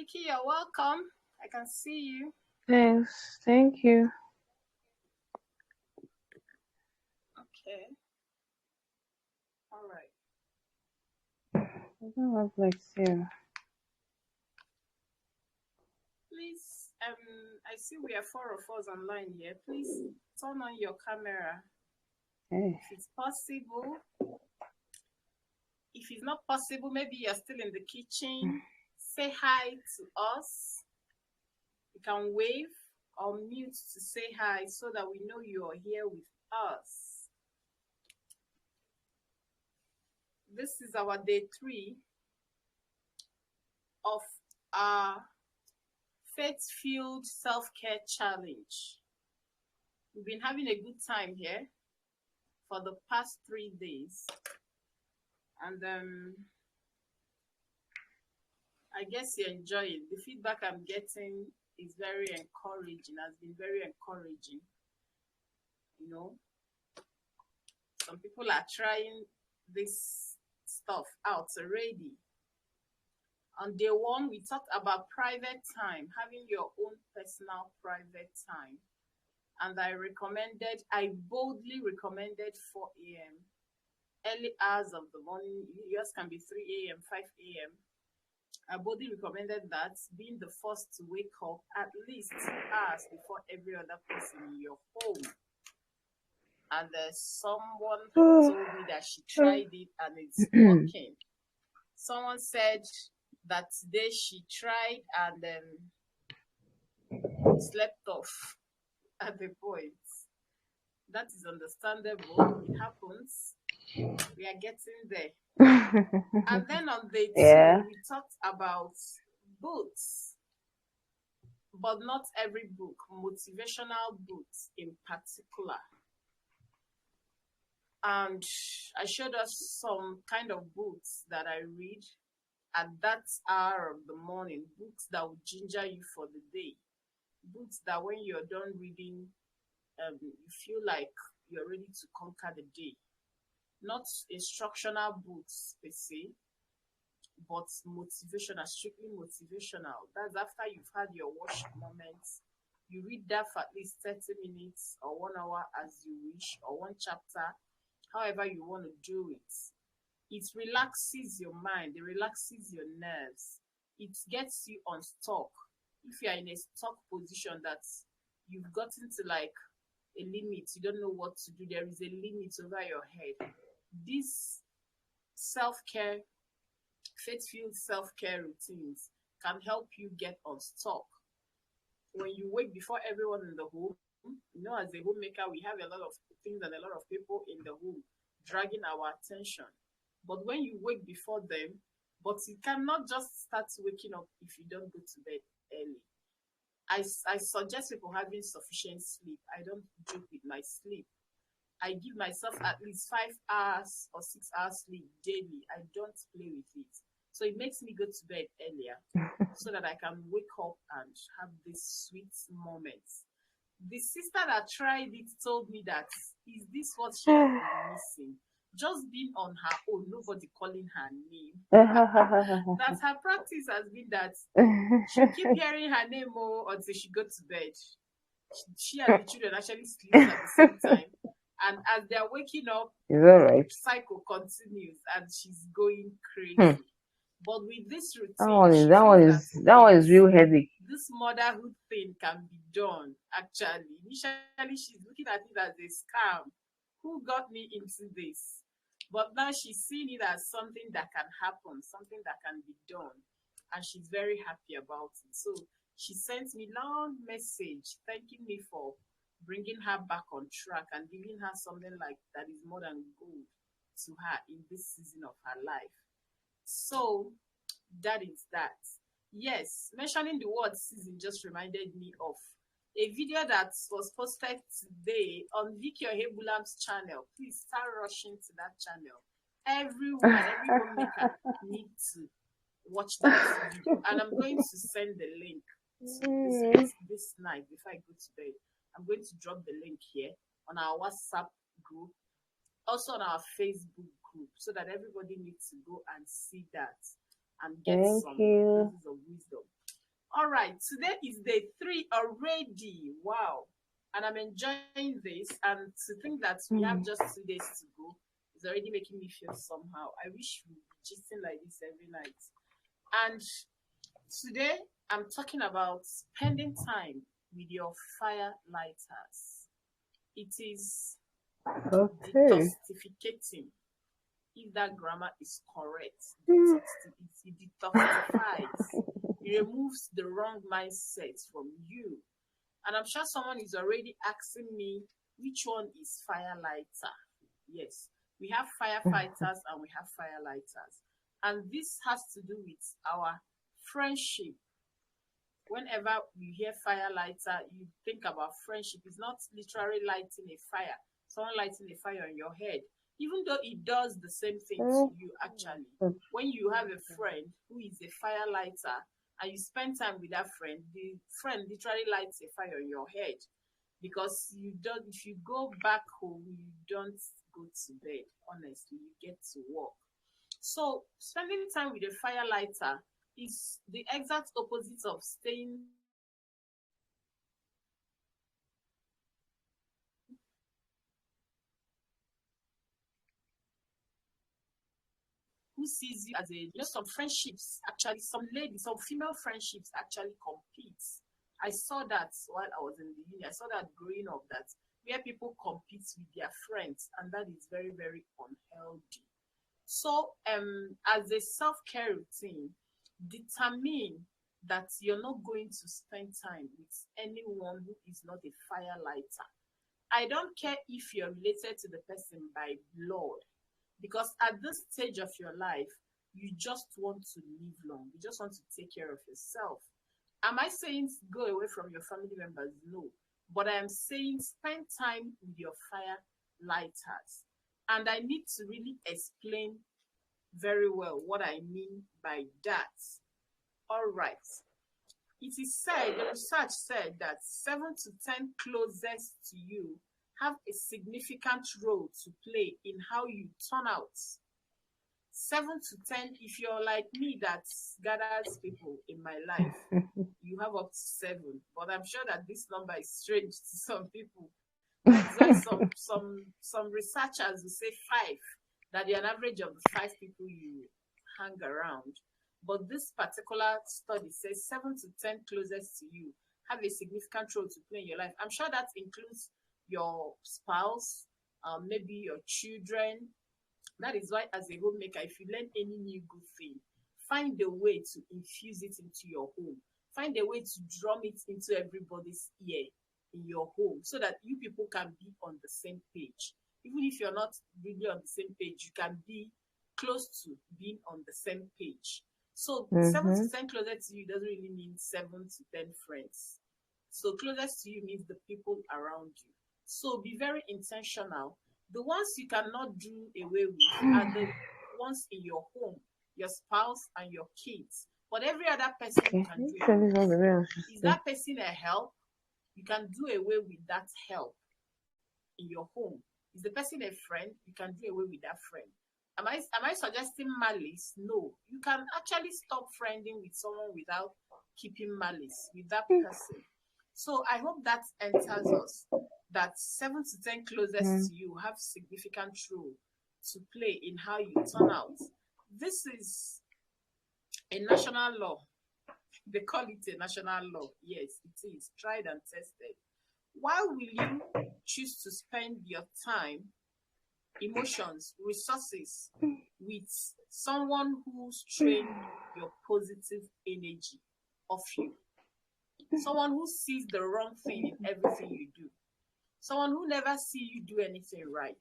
Vicky, you're welcome. I can see you. Thanks. Thank you. Okay. All right. I don't have like zero. Please, I see we are four of us online here. Please turn on your camera Hey. if it's possible. If it's not possible, maybe you're still in the kitchen. Say hi to us. You can wave or mute to say hi so that we know you're here with us. This is our day 3 of our faith-filled self-care challenge. We've been having a good time here for the past 3 days. And I guess you enjoy it. The feedback I'm getting is very encouraging, has been very encouraging. You know, some people are trying this stuff out already. On day 1, we talked about private time, having your own personal private time. And I boldly recommended 4 a.m. Early hours of the morning. Yours can be 3 a.m., 5 a.m. I boldly recommended that, being the first to wake up at least 2 hours before every other person in your home. And someone told me that she tried it and it's working. Someone said that today she tried and slept off at the point. That is understandable. It happens. We are getting there. And then on day 2, Yeah. we talked about books, but not every book, motivational books in particular. And I showed us some kind of books that I read at that hour of the morning, books that will ginger you for the day, books that when you're done reading, you feel like you're ready to conquer the day. Not instructional books per se, but motivational, strictly motivational. That's after you've had your worship moments. You read that for at least 30 minutes or 1 hour as you wish, or one chapter, however you want to do it. It relaxes your mind, it relaxes your nerves, it gets you unstuck. If you're in a stuck position that you've gotten to like a limit, you don't know what to do, there is a limit over your head. This self-care, faith-filled self-care routines can help you get unstuck. When you wake before everyone in the home, as a homemaker, we have a lot of things and a lot of people in the home dragging our attention. But when you wake before them, but you cannot just start waking up if you don't go to bed early. I suggest people having sufficient sleep. I don't joke with my sleep. I give myself at least 5 hours or 6 hours sleep daily. I don't play with it. So it makes me go to bed earlier so that I can wake up and have these sweet moments. The sister that tried it told me that, is this what she has been missing? Just being on her own, nobody calling her name. That her practice has been that she keep hearing her name until she go to bed. She and the children actually sleep at the same time. And as they're waking up, It's all right. the cycle continues and she's going crazy. But with this routine, that one is real headache. This motherhood thing can be done, actually. Initially, she's looking at it as a scam. Who got me into this? But now she's seeing it as something that can happen, something that can be done. And she's very happy about it. So she sent me long message thanking me for bringing her back on track and giving her something like that is more than gold to her in this season of her life. So that is that. Yes, mentioning the word season just reminded me of a video that was posted today on Vicky Ohebulam's channel. Please start rushing to that channel. Every homemaker needs to watch that video. And I'm going to send the link to this night before I go to bed. I'm going to drop the link here on our WhatsApp group, also on our Facebook group, so that everybody needs to go and see that and get some pieces of wisdom. All right, today is day 3 already. Wow. And I'm enjoying this. And to think that we have Mm. just 2 days to go is already making me feel somehow. I wish we would be gisting like this every night. And today I'm talking about spending time with your fire lighters. It is Okay. detoxificating, if that grammar is correct. Mm. It detoxifies. It removes the wrong mindset from you. And I'm sure someone is already asking me which one is firelighter. Yes, we have firefighters and we have firelighters. And this has to do with our friendship. Whenever you hear firelighter, you think about friendship. It's not literally lighting a fire, someone lighting a fire on your head, even though it does the same thing to Mm. you actually. When you have a friend who is a firelighter and you spend time with that friend, the friend literally lights a fire on your head because you don't, if you go back home, you don't go to bed, honestly, you get to work. So spending time with a firelighter is the exact opposite of staying who sees you as a, some friendships actually, some ladies, some female friendships actually compete. I saw that while I was in the uni. I saw that growing up, that where people compete with their friends, and that is very, very unhealthy. So, as a self care routine, determine that you're not going to spend time with anyone who is not a firelighter. I don't care if you're related to the person by blood, because at this stage of your life, you just want to live long. You just want to take care of yourself. Am I saying go away from your family members? No. But I am saying spend time with your fire lighters. And I need to really explain very well what I mean by that. All right. It is said, the research said that 7 to 10 closest to you have a significant role to play in how you turn out. 7 to 10, if you're like me that gathers people in my life, you have up to 7. But I'm sure that this number is strange to some people. That is why some researchers will say 5, that you're an average of the 5 people you hang around. But this particular study says 7 to 10 closest to you have a significant role to play in your life. I'm sure that includes your spouse, maybe your children. That is why, as a homemaker, if you learn any new good thing, find a way to infuse it into your home. Find a way to drum it into everybody's ear in your home so that you people can be on the same page. Even if you're not really on the same page, you can be close to being on the same page. So 7 to Mm-hmm. 10 closest to you doesn't really mean 7 to 10 friends. So closest to you means the people around you. So be very intentional. The ones you cannot do away with are the ones in your home, your spouse and your kids. But every other person you Okay. can You do said away this all the with. way on Is sister. that person a help? You can do away with that help in your home. Is the person a friend? You can do away with that friend. Am I suggesting malice? No. You can actually stop friending with someone without keeping malice with that person. So I hope that enters us, that 7 to 10 closest Mm. to you have significant role to play in how you turn out. This is a national law. They call it a national law. Yes, it is tried and tested. Why will you choose to spend your time, emotions, resources with someone who's trained your positive energy of you? Someone who sees the wrong thing in everything you do. Someone who never see you do anything right.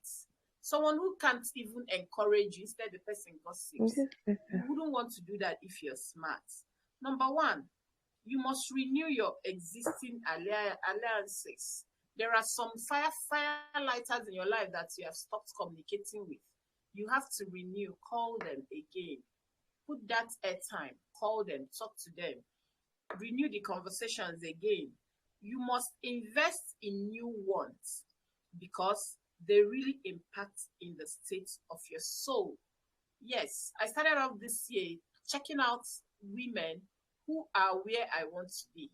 Someone who can't even encourage you, instead the person gossips. Just better. You wouldn't want to do that if you're smart. Number one, you must renew your existing alliances. There are some firelighters in your life that you have stopped communicating with. You have to renew, call them again. Put that airtime, call them, talk to them, renew the conversations again. You must invest in new ones because they really impact in the state of your soul. Yes, I started off this year checking out women who are where I want to be.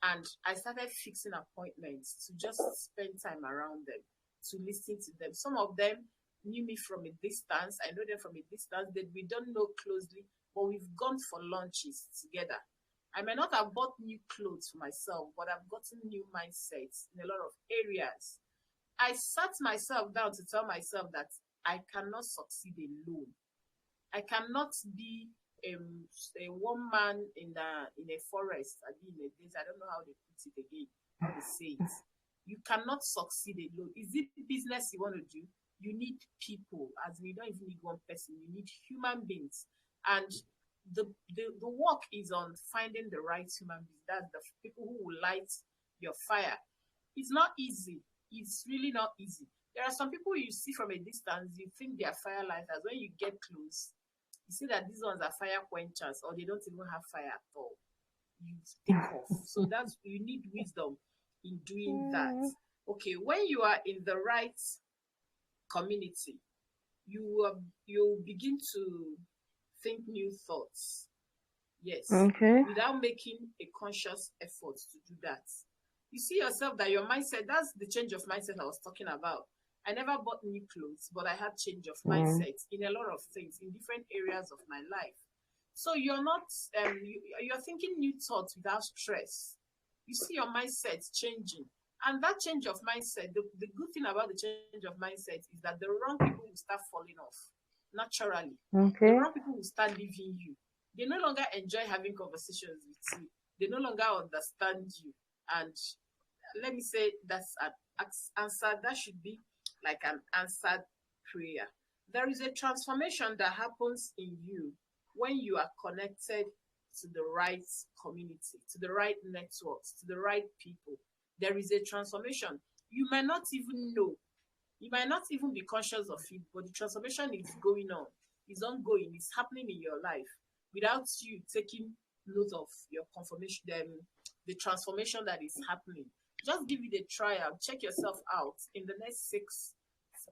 And I started fixing appointments to just spend time around them, to listen to them. Some of them knew me from a distance. I know them from a distance that we don't know closely, but we've gone for lunches together. I may not have bought new clothes for myself, but I've gotten new mindsets in a lot of areas. I sat myself down to tell myself that I cannot succeed alone. I cannot be a one man in a forest. I mean, in a desert. I don't know how they put it again, how they say it. You cannot succeed alone. Is it business you want to do? You need people. As in, you don't even need one person. You need human beings, and the work is on finding the right human beings. That's the people who will light your fire. It's not easy. It's really not easy. There are some people you see from a distance, you think they are fire lighters. When you get close, you see that these ones are fire quenchers, or they don't even have fire at all. You take off. So that's, you need wisdom in doing that. Okay, when you are in the right community, you begin to think new thoughts. Yes, Okay. without making a conscious effort to do that. You see yourself that your mindset, that's the change of mindset I was talking about. I never bought new clothes, but I had change of mindset in a lot of things, in different areas of my life. So you're not, you're thinking new thoughts without stress. You see your mindset changing. And that change of mindset, the good thing about the change of mindset is that the wrong people will start falling off naturally. The Okay. wrong people will start leaving you. They no longer enjoy having conversations with you. They no longer understand you. And let me say that's an answer. That should be like an answered prayer. There is a transformation that happens in you when you are connected to the right community, to the right networks, to the right people. There is a transformation. You may not even know. You might not even be conscious of it, but the transformation is going on. It's ongoing. It's happening in your life without you taking note of your confirmation, the transformation that is happening. Just give it a trial. Check yourself out in the next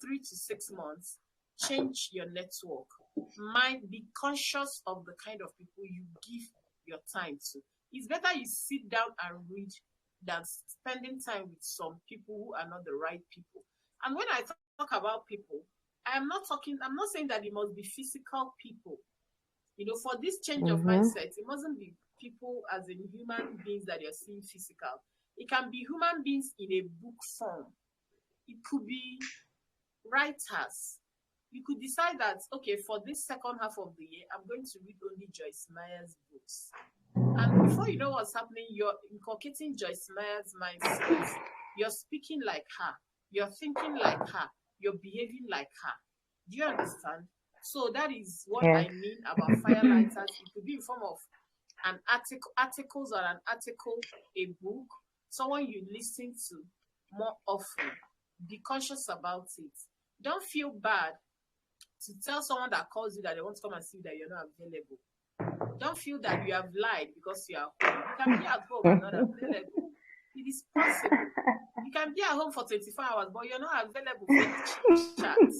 3 to 6 months. Change your network. Mind, be conscious of the kind of people you give your time to. It's better you sit down and read than spending time with some people who are not the right people. And when I talk about people, I'm not saying that it must be physical people. For this change of mindset, it mustn't be people as in human beings that you're seeing physical. It can be human beings in a book form. It could be writers. You could decide that, okay, for this second half of the year, I'm going to read only Joyce Meyer's books. And before you know what's happening, you're inculcating Joyce Meyer's mindset. You're speaking like her. You're thinking like her. You're behaving like her. Do you understand? So that is what I Yes. mean about firelighters. It could be in form of an articles or an article, a book, someone you listen to more often. Be conscious about it. Don't feel bad to tell someone that calls you that they want to come and see you that you're not available. Don't feel that you have lied because you are home. You can be at home and not available. It is possible. You can be at home for 24 hours, but you're not available for the chit chats.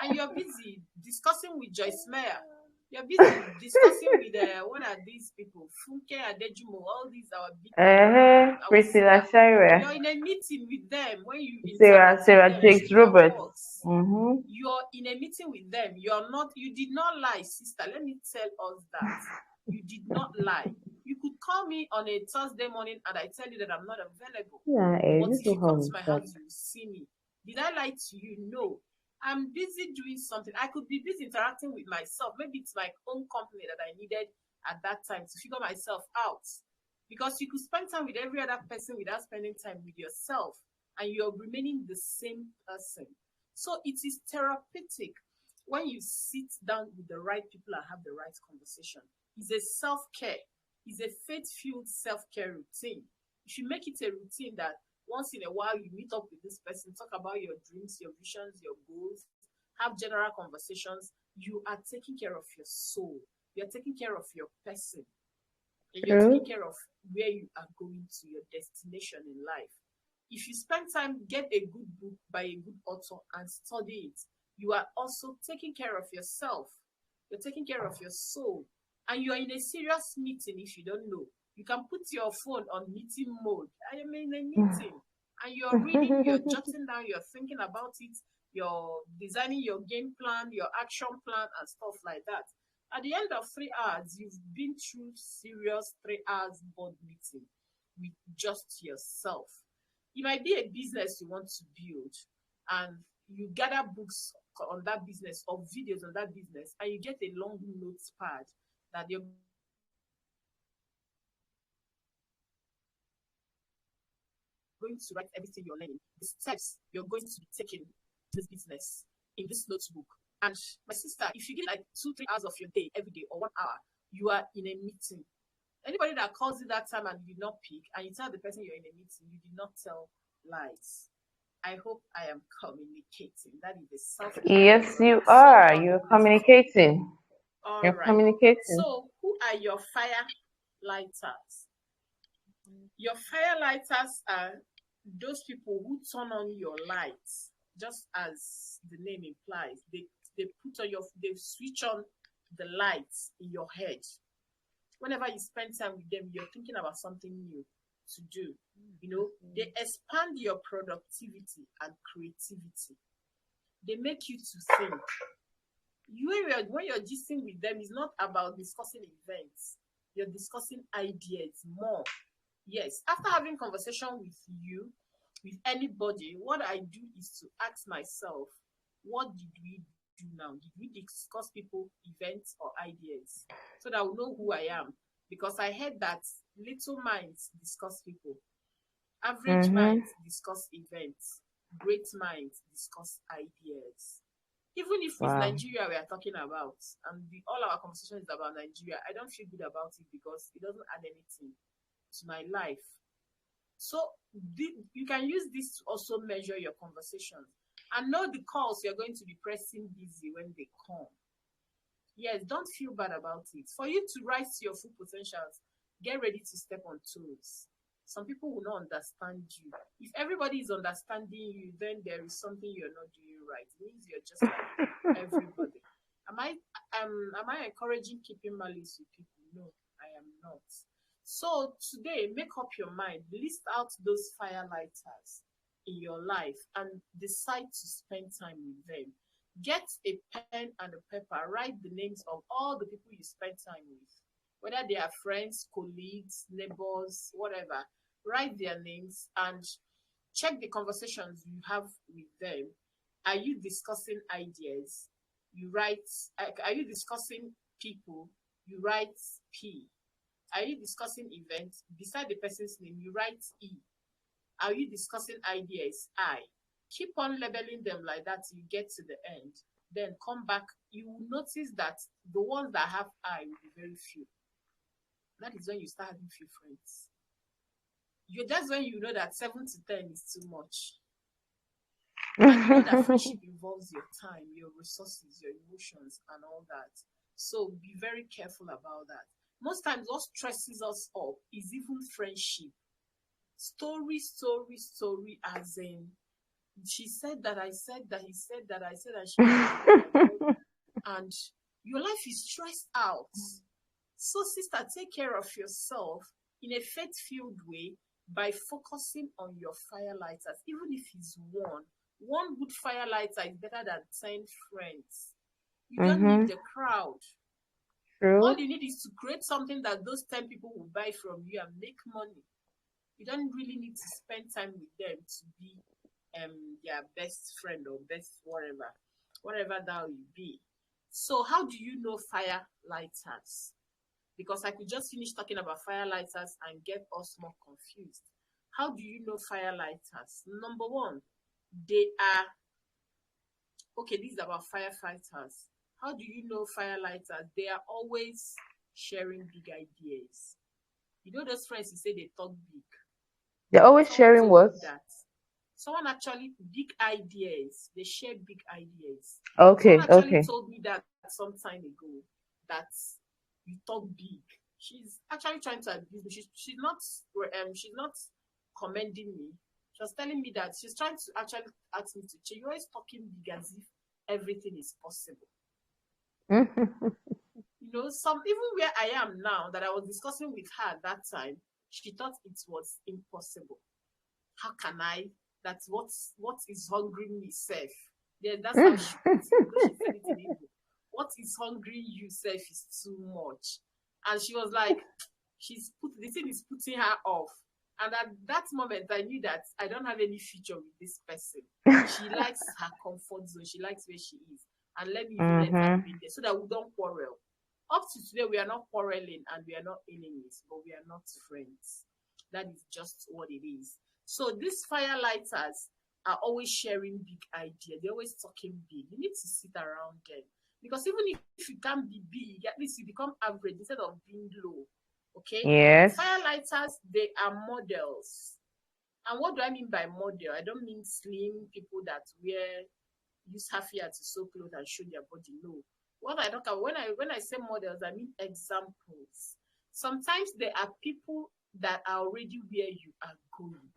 And you're busy discussing with Joyce Meyer. You're busy discussing with, what are these people? Funke Adejumo, all these our big our Priscilla sister. Shire. You're in a meeting with them. When you Sarah interact with Sarah them Jakes through your Roberts. calls, Mm-hmm. you're in a meeting with them. You did not lie, sister. Let me tell us that. You did not lie. You could call me on a Thursday morning and I tell you that I'm not available. Yeah, But this if will you come to hold my that. house, you will see me. Did I lie to you? No. I'm busy doing something. I could be busy interacting with myself. Maybe it's my own company that I needed at that time to figure myself out. Because you could spend time with every other person without spending time with yourself, and you're remaining the same person. So it is therapeutic when you sit down with the right people and have the right conversation. It's a self-care. It's a faith-filled self-care routine. You should make it a routine that once in a while you meet up with this person, talk about your dreams, your visions, your goals, have general conversations. You are taking care of your soul. You're taking care of your person. And you're taking True. care of where you are going to, your destination in life. If you spend time, get a good book by a good author and study it. You are also taking care of yourself. You're taking care of your soul. and you're in a serious meeting. If you don't know, you can put your phone on meeting mode. I am in a meeting and you're reading, you're jotting down, you're thinking about it, you're designing your game plan, your action plan, and stuff like that. At the end of 3 hours, you've been through serious 3 hours board meeting with just yourself. It might be a business you want to build, and you gather books on that business or videos on that business, and you get a long notes pad that you're going to write everything you're learning, the steps you're going to be taking this business in this notebook. And my sister, if you get like 2-3 hours of your day every day or 1 hour, you are in a meeting. Anybody that calls you that time and you did not pick, and you tell the person you're in a meeting, you did not tell lies. I hope I am communicating. That is the self-care Yes, you are. somehow You're in this call. communicating. All You're right. communicating. So, who are your fire lighters? Your fire lighters are those people who turn on your lights, just as the name implies. They put on they switch on the lights in your head. Whenever you spend time with them, you're thinking about something new to do. They expand your productivity and creativity. They make you to think. When you're gisting with them, it's not about discussing events. You're discussing ideas more. Yes, after having conversation with you, with anybody, what I do is to ask myself, what did we do now? Did we discuss people, events, or ideas? So that I will know who I am. Because I heard that little minds discuss people, average Mm-hmm. minds discuss events, great minds discuss ideas. Even if it's Wow. Nigeria we are talking about, and all our conversation is about Nigeria, I don't feel good about it because it doesn't add anything to my life. So you can use this to also measure your conversations and know the calls you're going to be pressing busy when they come. Yes, don't feel bad about it. For you to rise to your full potentials, get ready to step on toes. Some people will not understand you. If everybody is understanding you, then there is something you're not doing right. It means you're just like everybody. Am I encouraging keeping malice with people? No, I am not. So today, make up your mind. List out those firelighters in your life and decide to spend time with them. Get a pen and a paper. Write the names of all the people you spend time with, whether they are friends, colleagues, neighbors, whatever. Write their names and check the conversations you have with them. Are you discussing ideas? You write. Are you discussing people? You write P. Are you discussing events? Beside the person's name, you write E. Are you discussing ideas? I. Keep on labeling them like that till you get to the end. Then come back. You will notice that the ones that have I will be very few. That is when you start having few friends. That's when you know that 7 to 10 is too much. And you know that friendship involves your time, your resources, your emotions, and all that. So be very careful about that. Most times, what stresses us up is even friendship. Story, as in, she said that, I said that, he said that, I said that, she heard that, I heard. And your life is stressed out. So, sister, take care of yourself in a faith-filled way by focusing on your firelighters. Even if it's one good firelighter is better than 10 friends. You don't need the crowd. True. All you need is to create something that those 10 people will buy from you and make money. You don't really need to spend time with them to be their best friend or best whatever that will be. So how do you know firelighters? Because I could just finish talking about firelighters and get us more confused. How do you know firelighters? Number one, they are okay. This is about firefighters. How do you know firelighters? They are always sharing big ideas. You know those friends you say they talk big. They're always Someone sharing told what? me that. Someone actually big ideas. They share big ideas. Okay, Someone actually okay. told me that some time ago that you talk big. She's actually trying to abuse me. She's not commending me. She was telling me that she's trying to actually ask me to change. You're always talking big as if everything is possible. Some even where I am now that I was discussing with her at that time, she thought it was impossible. How can I? That's what is hungering me, self. Yeah, that's how she put it because she said it in Igbo. What is hungering you, self, is too much. And she was like, the thing is putting her off. And at that moment, I knew that I don't have any future with this person. She likes her comfort zone. She likes where she is. And let me even let her Mhm. be there so that we don't quarrel. Up to today, we are not quarreling and we are not enemies, but we are not friends. That is just what it is. So these firelighters are always sharing big ideas. They're always talking big. You need to sit around them. Because even if you can't be big, at least you become average instead of being low. Okay? Yes. Firelighters, they are models. And what do I mean by model? I don't mean slim people that use half year to sew clothes and show their body. No. What I talk about when I say models, I mean examples. Sometimes there are people that are already where you are going.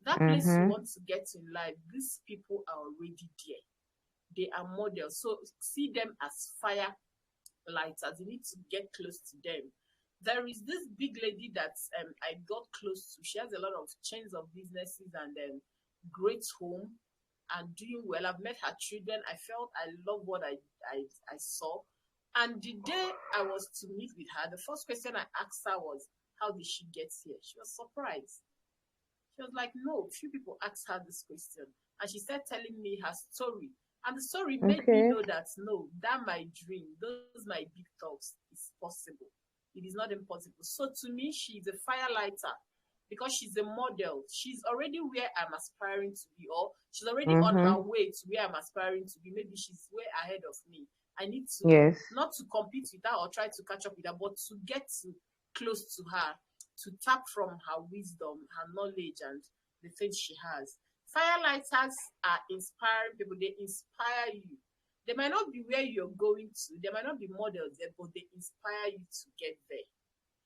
That place you Mhm. want to get in life, these people are already there. They are models. So see them as fire lighters. You need to get close to them. There is this big lady that I got close to. She has a lot of chains of businesses and great home and doing well. I've met her children. I felt I love what I saw. And the day I was to meet with her, the first question I asked her was, how did she get here? She was surprised. She was like, no, few people asked her this question. And she started telling me her story. And the story made me Okay. know that no, that my dream, those my big thoughts is possible. It is not impossible. So to me, she's a firelighter because she's a model. She's already where I'm aspiring to be, or she's already on her Mhm. way to where I'm aspiring to be. Maybe she's way ahead of me. I need to Yes. not to compete with her or try to catch up with her, but to get to close to her, to tap from her wisdom, her knowledge, and the things she has. Firelighters are inspiring people. They inspire you. They might not be where you're going to. They might not be models there, but they inspire you to get there.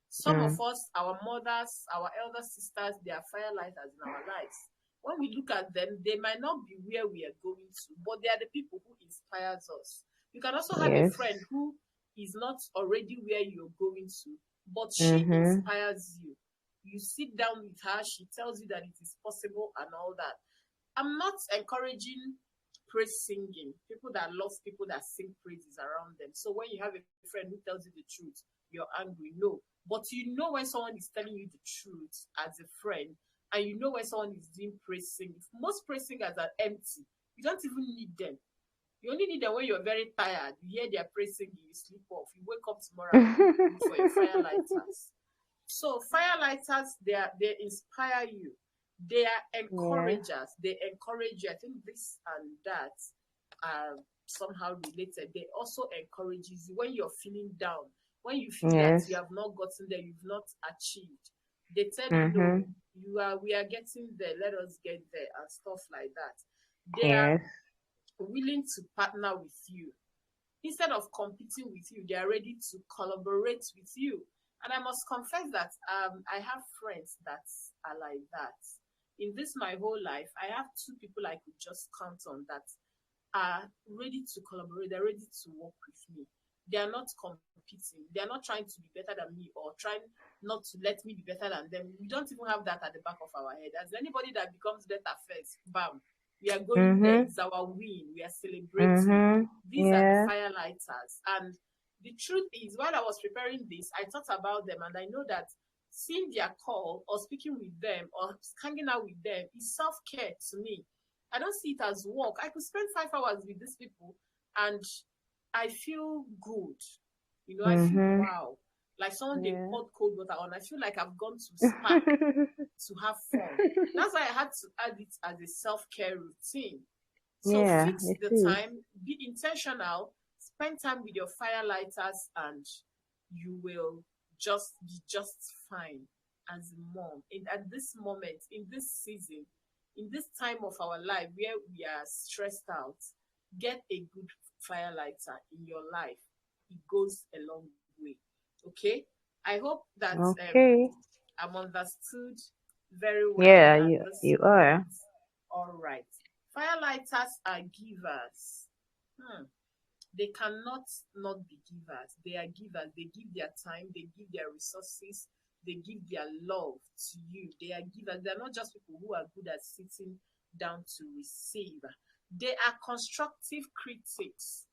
Some of Mm. us, our mothers, our elder sisters, they are firelighters in our lives. When we look at them, they might not be where we are going to, but they are the people who inspires us. You can also have a Yes. friend who is not already where you're going to, but she Mhm. inspires you. You sit down with her, she tells you that it is possible and all that. I'm not encouraging praise singing, people that love people that sing praises around them. So when you have a friend who tells you the truth, you're angry. No. But you know when someone is telling you the truth as a friend, and you know when someone is doing praise singing. Most praise singers are empty. You don't even need them. You only need them when you're very tired. You hear their praise singing, you sleep off. You wake up tomorrow and look for your firelighters. So firelighters, they inspire you. They are Yeah. encouragers. They encourage you. I think this and that are somehow related. They also encourages you when you're feeling down, when you feel that Yes. you have not gotten there, you've not achieved. They tell you no, Mhm. we are getting there, let us get there and stuff like that. They are Yes. willing to partner with you. Instead of competing with you, they are ready to collaborate with you. And I must confess that I have friends that are like that. In this my whole life, I have two people I could just count on that are ready to collaborate. They're ready to work with me. They are not competing. They are not trying to be better than me or trying not to let me be better than them. We don't even have that at the back of our head. As anybody that becomes better first, bam, we are going there. Mhm. It's our win. We are celebrating. Mhm. These are the Yeah. firelighters. And the truth is, while I was preparing this, I thought about them and I know that seeing their call or speaking with them or hanging out with them is self care to me. I don't see it as work. I could spend 5 hours with these people and I feel good. I feel Mhm. wow. Like someone they Yeah. poured cold water on. I feel like I've gone to spa to have fun. That's why I had to add it as a self care routine. So Yeah, fix it the is. time, be intentional, spend time with your firelighters, and you will just be just fine as a mom. At this moment, in this season, in this time of our life where we are stressed out, get a good firelighter in your life. It goes a long way. Okay? I hope that Okay. I'm understood very well Yeah, at you this you moment. are. All right. Firelighters are givers. Hmm. They cannot not be givers. They are givers. They give their time, they give their resources, they give their love to you. They are givers. They're not just people who are good at sitting down to receive. They are constructive critics.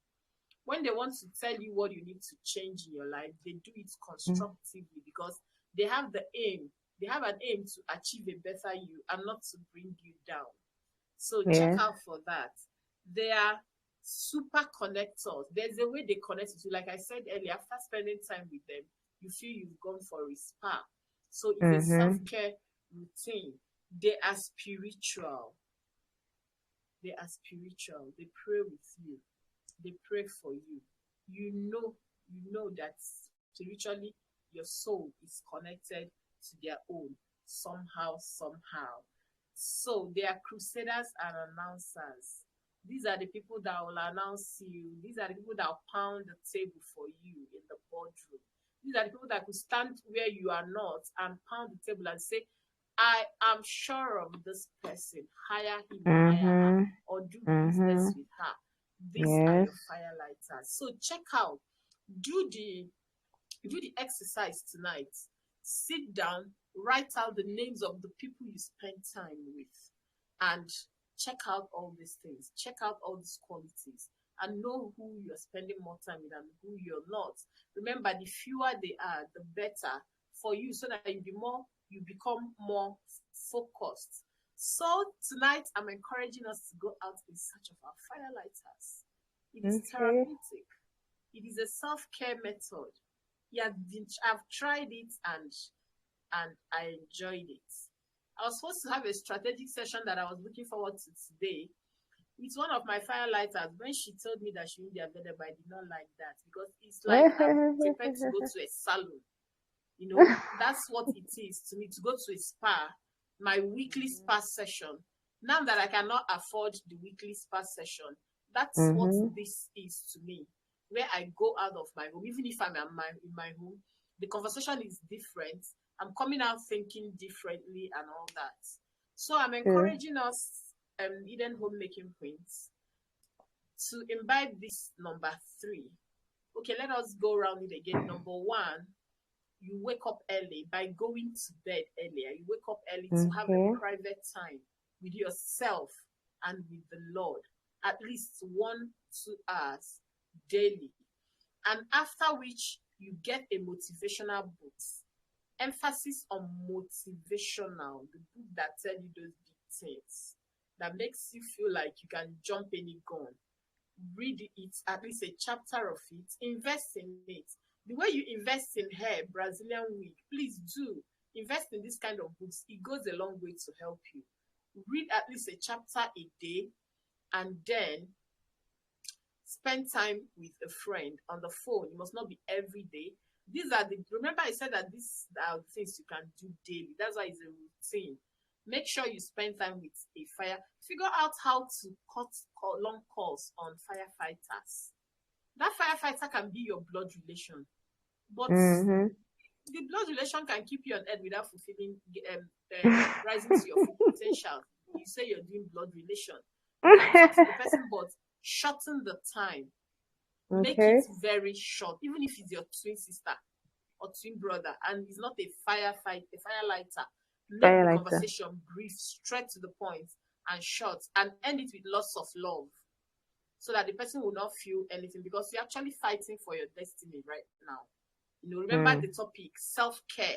When they want to tell you what you need to change in your life, they do it Mm. constructively because they have the aim. They have an aim to achieve a better you and not to bring you down. So check Yes. out for that. They are super connectors. There's a way they connect with you. Like I said earlier, after spending time with them, you feel you've gone for a spa. So it's a Mm-hmm. self-care routine. They are spiritual. They are spiritual. They pray with you. They pray for you. You know that spiritually your soul is connected to their own somehow. So they are crusaders and announcers. These are the people that will announce you. These are the people that will pound the table for you in the boardroom. These are the people that could stand where you are not and pound the table and say, I am sure of this person. Hire him or hire her Mm-hmm. or do Mm-hmm. business with her. These are Yes. your firelighters. So check out, do the do the exercise tonight. Sit down, write out the names of the people you spend time with, and check out all these things. Check out all these qualities and know who you're spending more time with and who you're not. Remember, the fewer they are, the better for you, so that you become more focused. So tonight, I'm encouraging us to go out in search of our firelighters. It is Okay. therapeutic. It is a self-care method. Yeah, I've tried it and I enjoyed it. I was supposed to have a strategic session that I was looking forward to today with one of my firelighters. When she told me that she wouldn't be available, I did not like that because it's like I'm prepared to go to a salon. That's what it is to me to go to a spa, my weekly spa session. Now that I cannot afford the weekly spa session, that's what Mm-hmm. this is to me. Where I go out of my home, even if I'm in my home, the conversation is different. I'm coming out thinking differently and all that. So I'm True. encouraging us, Eden Homemaking Queens, to imbibe this number three. Okay, let us go around it again. Number one, you wake up early by going to bed earlier. You wake up early to have a Okay. private time with yourself and with the Lord, at least 1-2 hours daily. And after which you get a motivational book. Emphasis on motivational, the book that tell you those big things that makes you feel like you can jump any gun. Read it, at least a chapter of it, invest in it. The way you invest in hair, Brazilian wig, please do invest in this kind of books. It goes a long way to help you. Read at least a chapter a day and then spend time with a friend on the phone. It must not be every day. Remember I said that these are things you can do daily. That's why it's a routine. Make sure you spend time with a fire. Figure out how to cut long calls on firefighters. That firefighter can be your blood relation, but Mm-hmm. the blood relation can keep you on edge without fulfilling, rising to your full potential. You say you're doing blood relation. You can talk to the person, but shorten the time. Make it Okay. very short, even if it's your twin sister or twin brother, and he's not a firelighter. Make the Firelighter. conversation brief, straight to the point, and short, and end it with lots of love, so that the person will not feel anything because you're actually fighting for your destiny right now. Remember Mm. the topic self-care,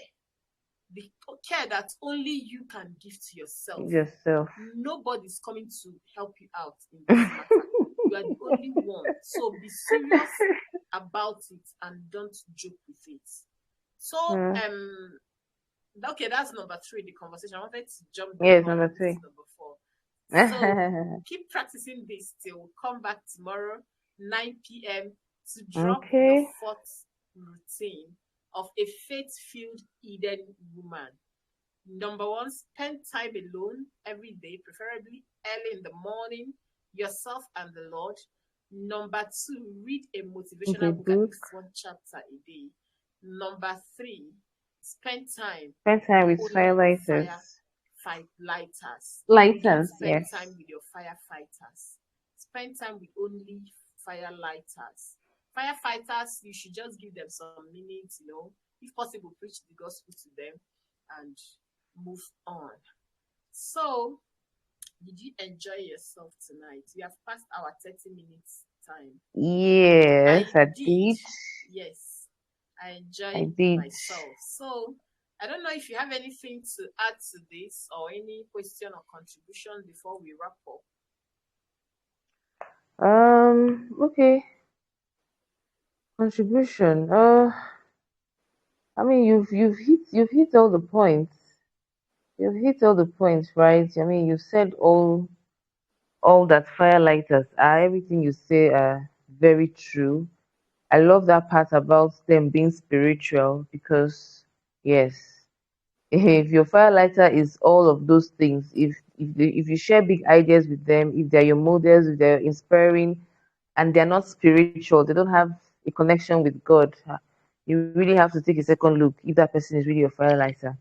the care that only you can give to yourself. Yourself. Nobody's coming to help you out in this matter. You are the only one. So be serious about it and don't joke with it. So, Mm. okay, that's number three, the conversation. I wanted to jump the Yes, gun number on this three. number four. So keep practicing this till we'll come back tomorrow, 9 p.m., to drop the Okay. fourth routine of a faith-filled Eden woman. Number one, spend time alone every day, preferably early in the morning, yourself and the Lord. Number two, read a The motivational book, at book. least one chapter a day. Number three, spend time Spend with time with only firefighters. fight lighters. Don't Lighters, spend yes. time with your firefighters. Spend time with only firelighters. Firefighters, you should just give them some minutes, if possible, preach the gospel to them and move on. So, did you enjoy yourself tonight? We have passed our 30 minutes time. Yes, I I did. did. Yes, I I enjoyed did. myself. So, I don't know if you have anything to add to this or any question or contribution before we wrap up. Okay. Contribution. I mean, you've hit all the points. You've hit all the points, right? I mean, you said all that firelighters are. Everything you say are very true. I love that part about them being spiritual because, yes, if your firelighter is all of those things, if you share big ideas with them, if they're your models, if they're inspiring, and they're not spiritual, they don't have a connection with God, you really have to take a second look if that person is really your firelighter,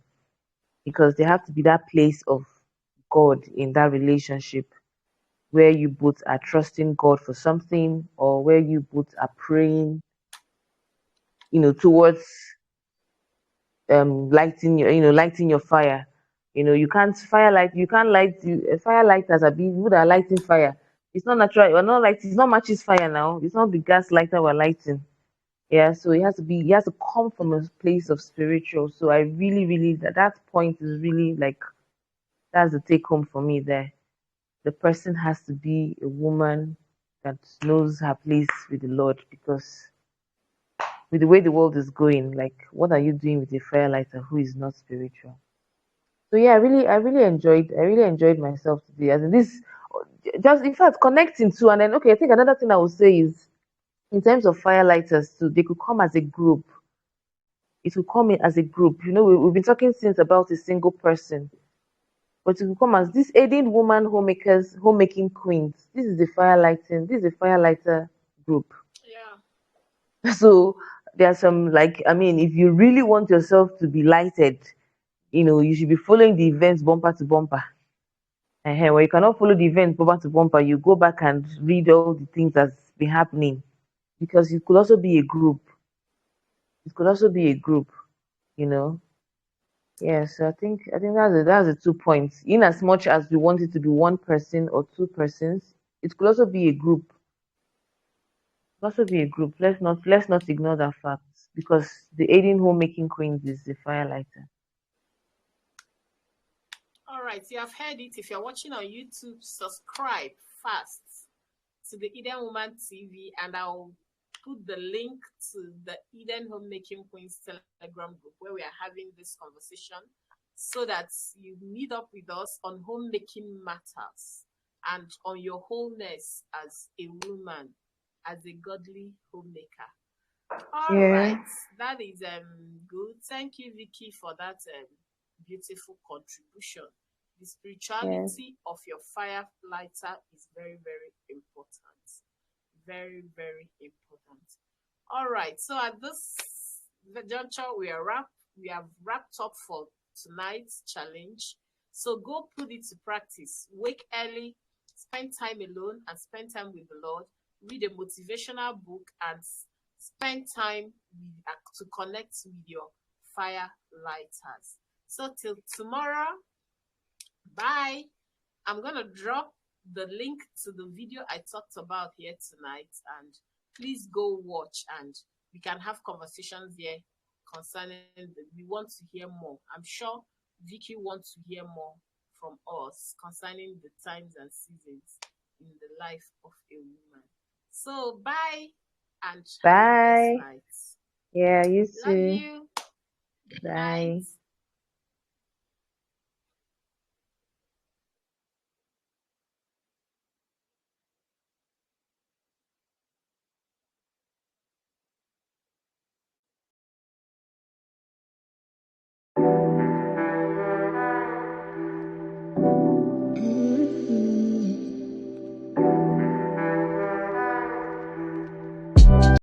because there have to be that place of God in that relationship where you both are trusting God for something, or where you both are praying, towards lighting your fire. You can't light fire lighters are people that are lighting fire. It's not natural. We're not lighting. It's not matches fire now. It's not the gas lighter we're lighting. Yeah, so it has to come from a place of spiritual. So I really, really, that point is really like, that's the take home for me there. The person has to be a woman that knows her place with the Lord, because with the way the world is going, like, what are you doing with a firelighter who is not spiritual? So yeah, I really enjoyed myself today. As in this, just in fact connecting to, and then okay, I think another thing I would say is, in terms of firelighters too, they could come as a group. It will come in as a group. We've been talking since about a single person, but it will come as this aiding woman homemakers, homemaking queens. This is the firelighting. This is the firelighter group. Yeah. So there are some, like, I mean, if you really want yourself to be lighted, you should be following the events bumper to bumper. When you cannot follow the event bumper to bumper, you go back and read all the things that's been happening, because it could also be a group. It could also be a group, you know. Yes, I think that's the 2 points. In as much as we want it to be one person or two persons, it could also be a group. It could also be a group. Let's not ignore that fact, because the aiding homemaking queens is the firelighter. All right, you have heard it. If you're watching on YouTube, subscribe fast to the Eden Woman TV, and I'll put the link to the Eden Homemaking Queens Telegram group where we are having this conversation, so that you meet up with us on homemaking matters and on your wholeness as a woman, as a godly homemaker. All Yeah. right, that is good. Thank you, Vicky, for that beautiful contribution. The Yeah. spirituality of your firelighter is very, very important. Very, very important. All right, so at this juncture, we have wrapped up for tonight's challenge. So go put it to practice. Wake early, spend time alone, and spend time with the Lord. Read a motivational book, and spend time to connect with your firelighters. So till tomorrow, bye. I'm gonna drop the link to the video I talked about here tonight, and please go watch, and we can have conversations here concerning we want to hear more. I'm sure Vicky wants to hear more from us concerning the times and seasons in the life of a woman. So bye and have a blessed Bye. night. Yeah, you Love too. you. Good night. Bye.